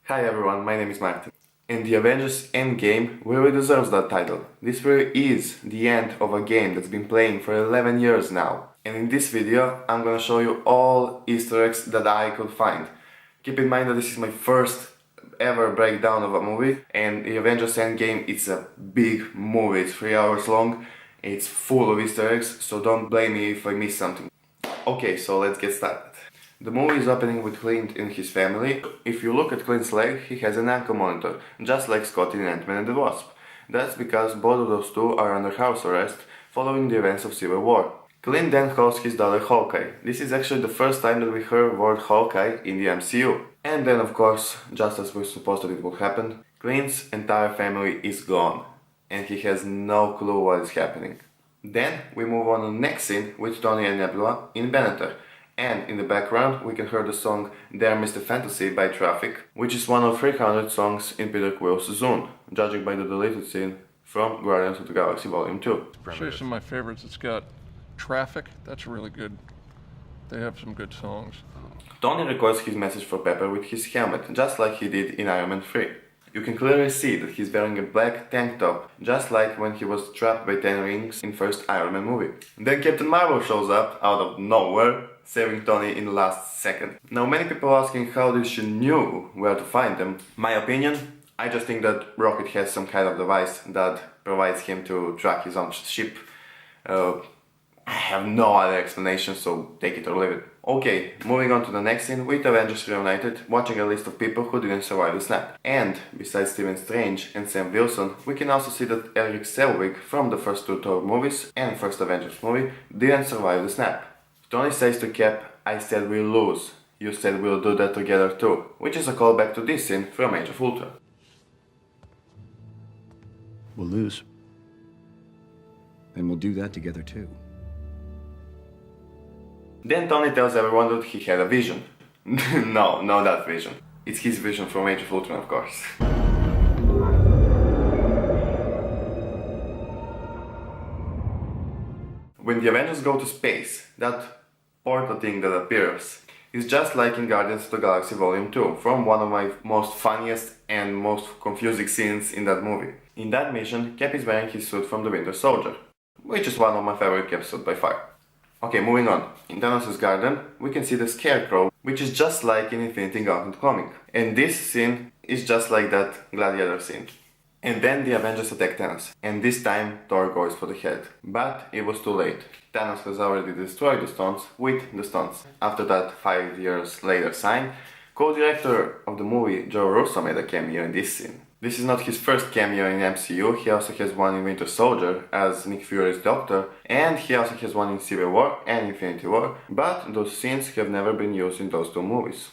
Hi everyone, my name is Martin. And the Avengers Endgame really deserves that title. This really is the end of a game that's been playing for 11 years now. And in this video, I'm gonna show you all Easter eggs that I could find. Keep in mind that this is my first ever breakdown of a movie, and the Avengers Endgame, it's a big movie, it's 3 hours long, it's full of Easter eggs, so don't blame me if I miss something. Okay, so let's get started. The movie is opening with Clint and his family. If you look at Clint's leg, he has an ankle monitor, just like Scott in Ant-Man and the Wasp. That's because both of those two are under house arrest following the events of Civil War. Clint then calls his daughter Hawkeye. This is actually the first time that we heard the word Hawkeye in the MCU. And then of course, just as we supposed that it would happen, Clint's entire family is gone. And he has no clue what is happening. Then we move on to the next scene with Tony and Nebula in Benetton. And in the background we can hear the song There Mr. Fantasy by Traffic, which is one of 300 songs in Peter Quill's Zune, judging by the deleted scene from Guardians of the Galaxy Volume 2. Show you some of my favorites. It's got Traffic, that's really good. They have some good songs. Tony records his message for Pepper with his helmet, just like he did in Iron Man 3. You can clearly see that he's wearing a black tank top, just like when he was trapped by 10 rings in first Iron Man movie. Then Captain Marvel shows up out of nowhere, saving Tony in the last second. Now many people are asking how did she knew where to find them. My opinion, I just think that Rocket has some kind of device that provides him to track his own ship. I have no other explanation, so take it or leave it. Okay, moving on to the next scene with Avengers Reunited, watching a list of people who didn't survive the snap. And, besides Stephen Strange and Sam Wilson, we can also see that Eric Selvig from the first two Thor movies and first Avengers movie didn't survive the snap. Tony says to Cap, I said we'll lose. You said we'll do that together too, which is a callback to this scene from Age of Ultron. We'll lose. And we'll do that together too. Then Tony tells everyone that he had a vision. No, not that vision. It's his vision from Age of Ultron, of course. When the Avengers go to space, that portal thing that appears is just like in Guardians of the Galaxy Volume 2, from one of my most funniest and most confusing scenes in that movie. In that mission, Cap is wearing his suit from the Winter Soldier, which is one of my favorite Cap suits by far. Okay, moving on. In Thanos' garden, we can see the Scarecrow, which is just like in Infinity Gauntlet comic. And this scene is just like that Gladiator scene. And then the Avengers attack Thanos, and this time Thor goes for the head. But it was too late. Thanos has already destroyed the stones with the stones. After that 5 years later sign, co-director of the movie Joe Russo made a cameo in this scene. This is not his first cameo in MCU, he also has one in Winter Soldier as Nick Fury's doctor, and he also has one in Civil War and Infinity War, but those scenes have never been used in those two movies.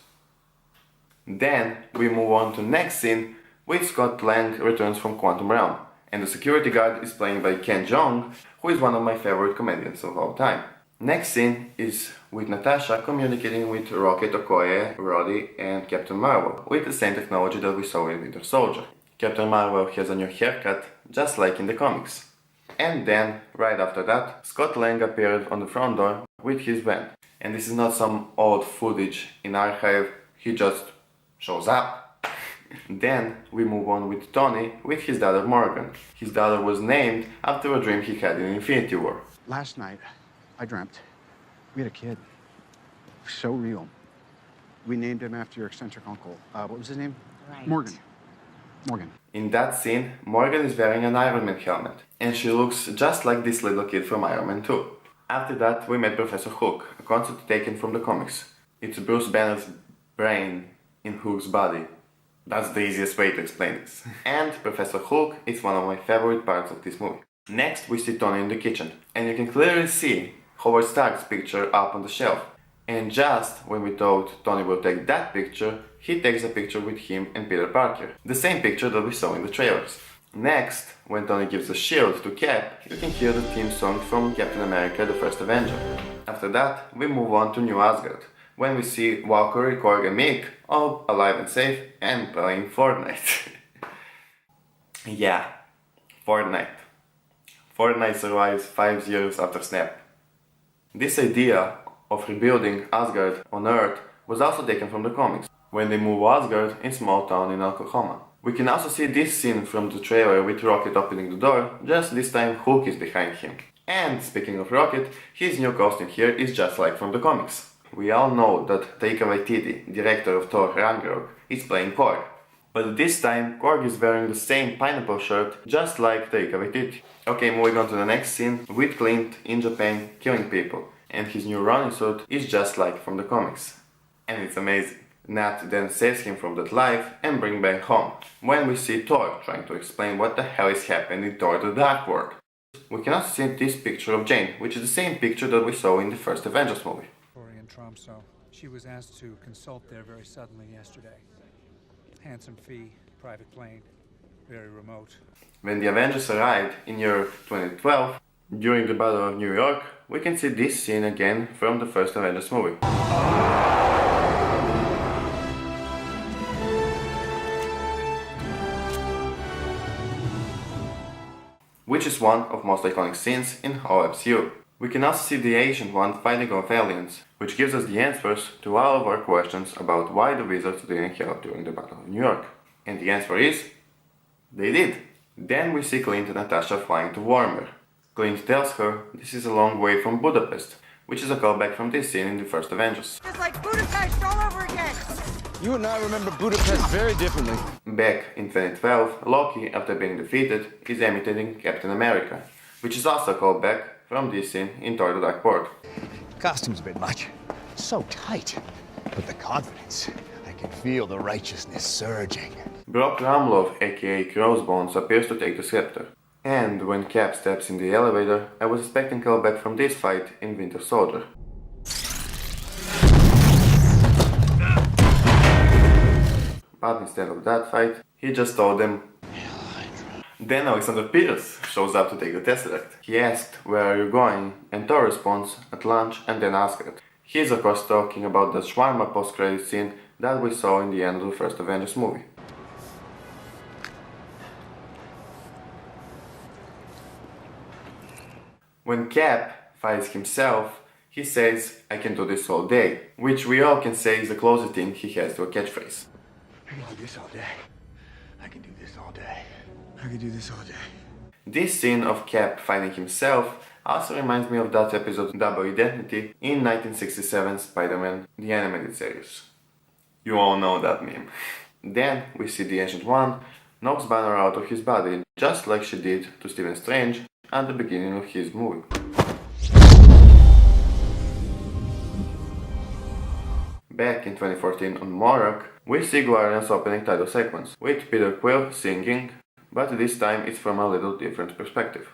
Then we move on to next scene with Scott Lang returns from Quantum Realm, and the security guard is played by Ken Jeong, who is one of my favorite comedians of all time. Next scene is with Natasha communicating with Rocket, Okoye, Rhodey and Captain Marvel with the same technology that we saw in Winter Soldier. Captain Marvel has a new haircut, just like in the comics. And then, right after that, Scott Lang appeared on the front door with his van. And this is not some old footage in archive, he just shows up. Then we move on with Tony with his daughter Morgan. His daughter was named after a dream he had in Infinity War. Last night, I dreamt we had a kid. So real. We named him after your eccentric uncle. What was his name? Right. Morgan. In that scene, Morgan is wearing an Iron Man helmet, and she looks just like this little kid from Iron Man 2. After that, we met Professor Hulk, a concept taken from the comics. It's Bruce Banner's brain in Hulk's body. That's the easiest way to explain this. And Professor Hulk is one of my favorite parts of this movie. Next, we see Tony in the kitchen, and you can clearly see Howard Stark's picture up on the shelf. And just when we thought Tony will take that picture, he takes a picture with him and Peter Parker. The same picture that we saw in the trailers. Next, when Tony gives a shield to Cap, you can hear the theme song from Captain America: The First Avenger. After that, we move on to New Asgard, when we see Valkyrie, Korg and Mick all alive and safe and playing Fortnite. Yeah, Fortnite. Fortnite survives 5 years after Snap. This idea of rebuilding Asgard on Earth was also taken from the comics. when they move Asgard in small town in Oklahoma. We can also see this scene from the trailer with Rocket opening the door, just this time Hulk is behind him. And speaking of Rocket, his new costume here is just like from the comics. We all know that Taika Waititi, director of Thor Ragnarok, is playing Korg. But this time, Korg is wearing the same pineapple shirt, just like Taika Waititi. Okay, moving on to the next scene, with Clint in Japan killing people. And his new running suit is just like from the comics. And it's amazing. Nat then saves him from that life and brings back home, when we see Thor trying to explain what the hell is happening in Thor the Dark World. We can also see this picture of Jane, which is the same picture that we saw in the first Avengers movie. In Tromsø. She was asked to consult there very suddenly yesterday. Handsome fee, private plane, very remote. When the Avengers arrived in year 2012, during the Battle of New York, we can see this scene again from the first Avengers movie. Which is one of most iconic scenes in all MCU. We can also see the Ancient One fighting off aliens, which gives us the answers to all of our questions about why the Wizards didn't help during the Battle of New York. And the answer is, they did. Then we see Clint and Natasha flying to Warmer. Clint tells her this is a long way from Budapest, which is a callback from this scene in the first Avengers. It's like Budapest all over again! You and I remember Budapest very differently. Back in 2012, Loki, after being defeated, is imitating Captain America, which is also a callback from this scene in Thor the Dark World. Costume's a bit much. So tight. But the confidence. I can feel the righteousness surging. Brock Ramlov, aka Crossbones, appears to take the scepter. And when Cap steps in the elevator, I was expecting callback from this fight in Winter Soldier. But instead of that fight, he just told them. Then Alexander Peters shows up to take the Tesseract. He asked, "Where are you going?" And Thor responds, "At lunch and then Asgard." He's of course talking about the shawarma post-credit scene that we saw in the end of the first Avengers movie. When Cap fights himself, he says, "I can do this all day," which we all can say is the closest thing he has to a catchphrase. I can do this all day. I can do this all day. I can do this all day. This scene of Cap fighting himself also reminds me of that episode Double Identity in 1967 Spider-Man, the animated series. You all know that meme. Then we see the Ancient One knocks Banner out of his body, just like she did to Stephen Strange at the beginning of his movie. Back in 2014 on Morag, we see Guardians opening title sequence, with Peter Quill singing, but this time it's from a little different perspective.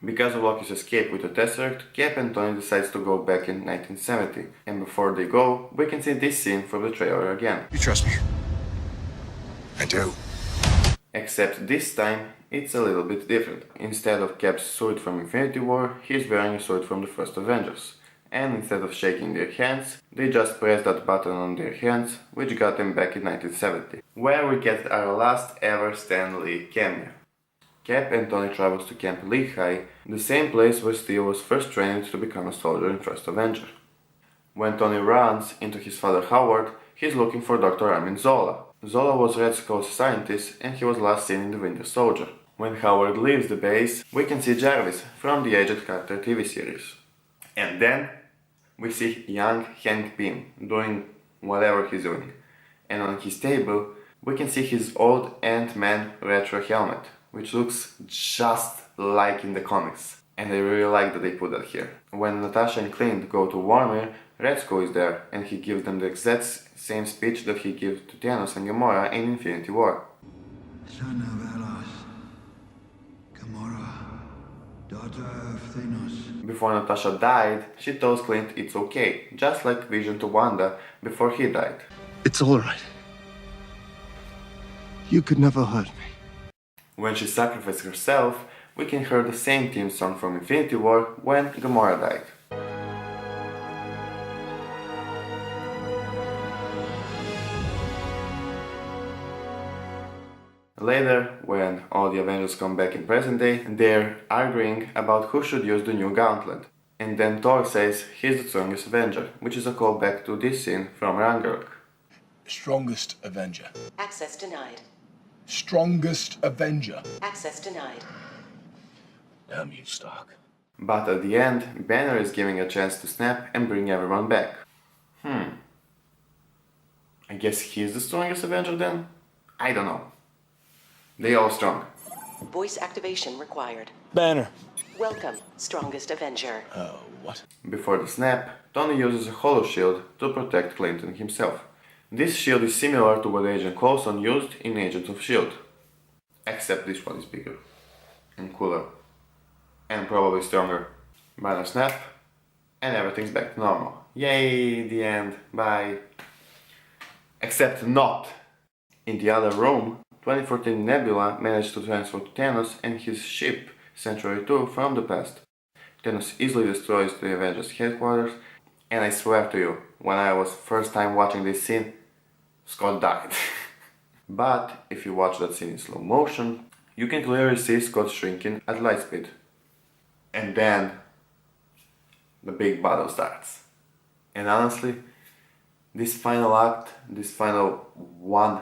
Because of Loki's escape with the Tesseract, Cap and Tony decides to go back in 1970, and before they go, we can see this scene from the trailer again. You trust me? I do. Except this time, it's a little bit different. Instead of Cap's suit from Infinity War, he's wearing a suit from the first Avengers. And instead of shaking their hands, they just press that button on their hands, which got them back in 1970, where we get our last ever Stan Lee cameo. Cap and Tony travels to Camp Lehigh, the same place where Steve was first trained to become a soldier in First Avenger. When Tony runs into his father Howard, he's looking for Dr. Armin Zola. Zola was Red Skull's scientist and he was last seen in the Winter Soldier. When Howard leaves the base, we can see Jarvis from the Agent Carter TV series. And then we see young Hank Pym doing whatever he's doing. And on his table, we can see his old Ant-Man retro helmet, which looks just like in the comics. And I really like that they put that here. When Natasha and Clint go to Warmer, Red Skull is there, and he gives them the exact same speech that he gives to Thanos and Gamora in Infinity War. Son of Eros, Gamora, daughter of Thanos. Before Natasha died, she tells Clint it's okay, just like Vision to Wanda before he died. It's all right. You could never hurt me. When she sacrificed herself, we can hear the same theme song from Infinity War when Gamora died. Later, when all the Avengers come back in present day, they're arguing about who should use the new gauntlet. And then Thor says he's the strongest Avenger, which is a callback to this scene from Ragnarok. Strongest Avenger. Access denied. Strongest Avenger. Access denied. Damn you, Stark. But at the end, Banner is giving a chance to snap and bring everyone back. I guess he's the strongest Avenger then? I don't know. They all strong. Voice activation required. Banner. Welcome, strongest Avenger. What? Before the snap, Tony uses a hollow shield to protect Clinton himself. This shield is similar to what Agent Coulson used in Agents of S.H.I.E.L.D. Except this one is bigger. And cooler. And probably stronger. Banner snap, and everything's back to normal. Yay, the end, bye. Except not! In the other room, 2014 Nebula managed to transfer to Thanos and his ship, Century 2, from the past. Thanos easily destroys the Avengers headquarters, and I swear to you, when I was first time watching this scene, Scott died. But if you watch that scene in slow motion, you can clearly see Scott shrinking at light speed. And then the big battle starts. And honestly, this final act, this final 1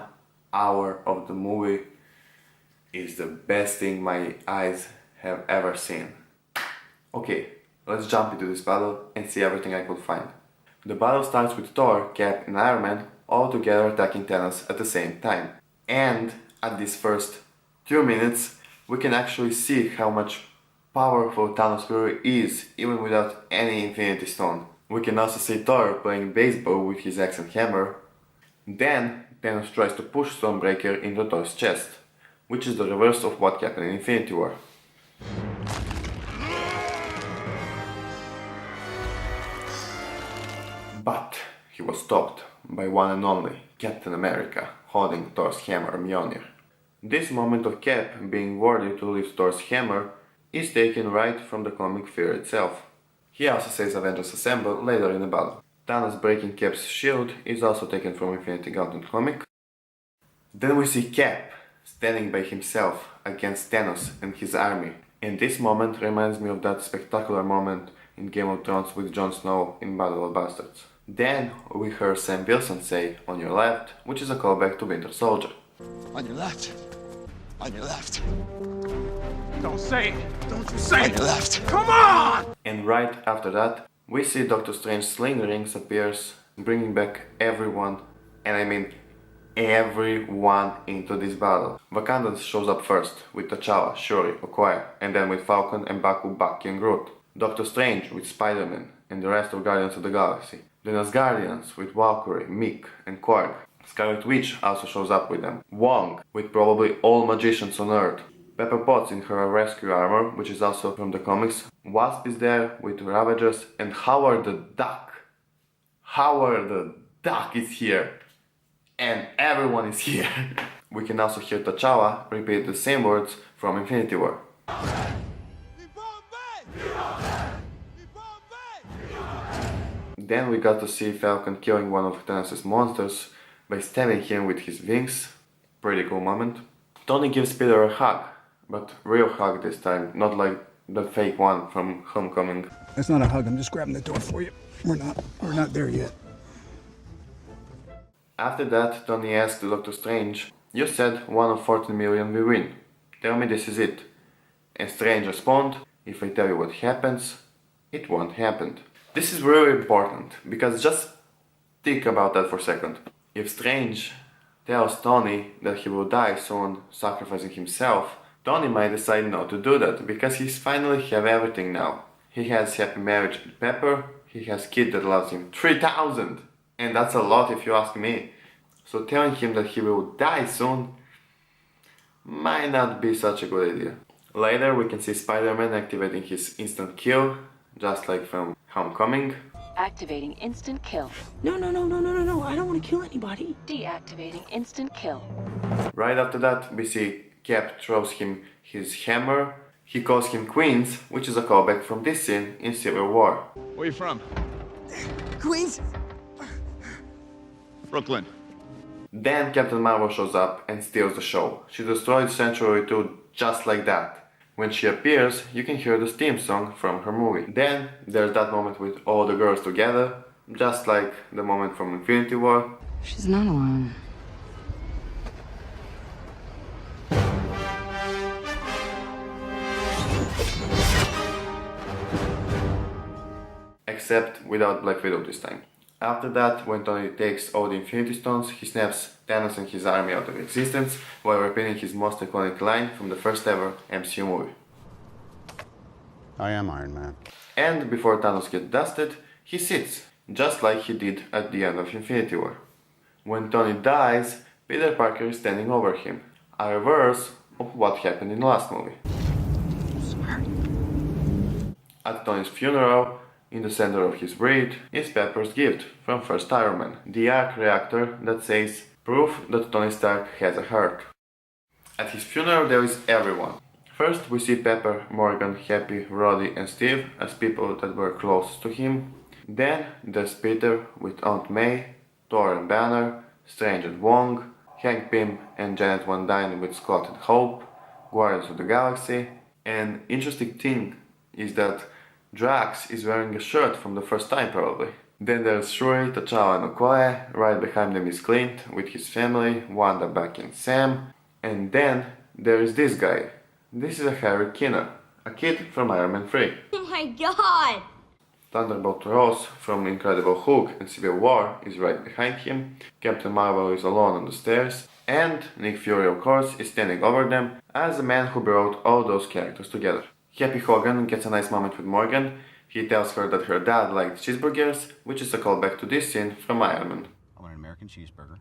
hour of the movie is the best thing my eyes have ever seen. Okay, let's jump into this battle and see everything I could find. The battle starts with Thor, Cap and Iron Man all together attacking Thanos at the same time. And at these first 2 minutes, we can actually see how much powerful Thanos really is, even without any Infinity Stone. We can also see Thor playing baseball with his axe and hammer. Then Thanos tries to push Stormbreaker into Thor's chest, which is the reverse of what happened in Infinity War. But he was stopped by one and only Captain America, holding Thor's hammer Mjolnir. This moment of Cap being worthy to lift Thor's hammer is taken right from the comic Fear itself. He also says Avengers Assemble later in the battle. Thanos breaking Cap's shield is also taken from Infinity Gauntlet comic. Then we see Cap standing by himself against Thanos and his army. And this moment reminds me of that spectacular moment in Game of Thrones with Jon Snow in Battle of Bastards. Then we heard Sam Wilson say, "On your left," which is a callback to Winter Soldier. On your left. On your left. Don't say it. Don't you say On it. your left. Come on! And right after that, we see Doctor Strange's sling rings appears, bringing back everyone, and I mean everyone into this battle. Wakanda shows up first, with T'Challa, Shuri, Okoye, and then with Falcon, M'Baku, Bucky and Groot. Doctor Strange with Spider-Man, and the rest of Guardians of the Galaxy. Then Asgardians with Valkyrie, Mick and Korg. Scarlet Witch also shows up with them. Wong with probably all magicians on Earth. Pepper Potts in her rescue armor, which is also from the comics. Wasp is there with Ravagers, and Howard the Duck. Howard the Duck is here. And everyone is here. We can also hear T'Challa repeat the same words from Infinity War. Then we got to see Falcon killing one of Thanos' monsters by stabbing him with his wings. Pretty cool moment. Tony gives Peter a hug, but real hug this time, not like the fake one from Homecoming. That's not a hug, I'm just grabbing the door for you. We're not there yet. After that, Tony asked Doctor Strange, "You said 1 of 14 million we win. Tell me this is it." And Strange responded, "If I tell you what happens, it won't happen." This is really important, because just think about that for a second. If Strange tells Tony that he will die soon, sacrificing himself, Tony might decide not to do that, because he's finally have everything now. He has happy marriage with Pepper, he has kid that loves him 3,000! And that's a lot if you ask me. So telling him that he will die soon might not be such a good idea. Later we can see Spider-Man activating his instant kill, just like from Homecoming. Activating instant kill. No, I don't want to kill anybody. Deactivating instant kill. Right after that we see Cap throws him his hammer. He calls him Queens, which is a callback from this scene in Civil War. Where you from? Queens? Brooklyn. Then Captain Marvel shows up and steals the show. She destroyed Century 2 just like that. When she appears, you can hear the theme song from her movie. Then there's that moment with all the girls together, just like the moment from Infinity War. She's not alone. Except without Black Widow this time. After that, when Tony takes all the Infinity Stones, he snaps Thanos and his army out of existence while repeating his most iconic line from the first ever MCU movie. I am Iron Man. And before Thanos gets dusted, he sits, just like he did at the end of Infinity War. When Tony dies, Peter Parker is standing over him, a reverse of what happened in the last movie. At Tony's funeral, in the center of his wreath, is Pepper's gift from first Iron Man, the arc reactor that says, proof that Tony Stark has a heart. At his funeral there is everyone. First we see Pepper, Morgan, Happy, Roddy and Steve as people that were close to him. Then there's Peter with Aunt May, Thor and Banner, Strange and Wong, Hank Pym and Janet Van Dyne with Scott and Hope, Guardians of the Galaxy. An interesting thing is that Drax is wearing a shirt from the first time probably. Then there's Shuri, T'Challa and Okoye, right behind them is Clint with his family, Wanda, Bucky and Sam. And then there is this guy. This is a Harry Kinner, a kid from Iron Man 3. Oh my god! Thunderbolt Ross from Incredible Hulk and Civil War is right behind him. Captain Marvel is alone on the stairs. And Nick Fury of course is standing over them as the man who brought all those characters together. Happy Hogan gets a nice moment with Morgan. He tells her that her dad liked cheeseburgers, which is a callback to this scene from Iron Man. I want an American cheeseburger.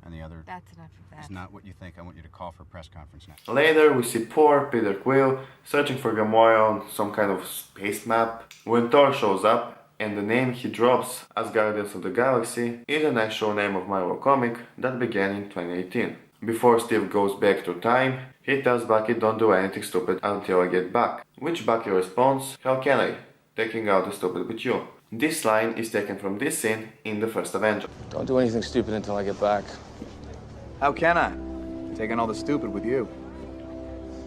And the other That's enough of that. is not what you think. I want you to call for a press conference now. Later we see poor Peter Quill searching for Gamora on some kind of space map. When Thor shows up, and the name he drops as Guardians of the Galaxy is an actual name of Marvel comic that began in 2018. Before Steve goes back to time, he tells Bucky don't do anything stupid until I get back. Which Bucky responds, how can I? Taking out the stupid with you. This line is taken from this scene in the first Avengers. Don't do anything stupid until I get back. How can I? Taking all the stupid with you.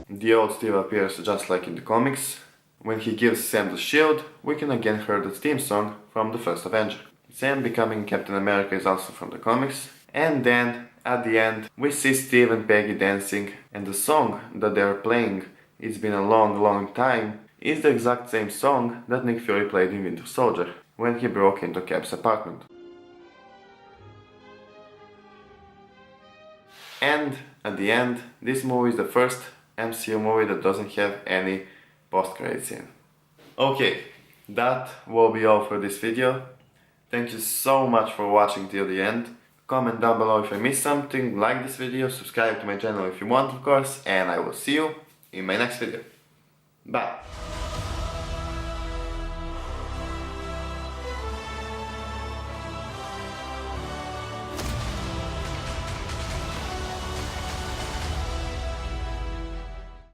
The old Steve appears just like in the comics. When he gives Sam the shield, we can again hear the theme song from the first Avenger. Sam becoming Captain America is also from the comics. And then, at the end, we see Steve and Peggy dancing, and the song that they are playing, It's Been a Long Time, is the exact same song that Nick Fury played in Winter Soldier, when he broke into Cap's apartment. And, at the end, this movie is the first MCU movie that doesn't have any post-credit scene. Okay, that will be all for this video. Thank you so much for watching till the end. Comment down below if I missed something, like this video, subscribe to my channel if you want of course, and I will see you in my next video. Bye!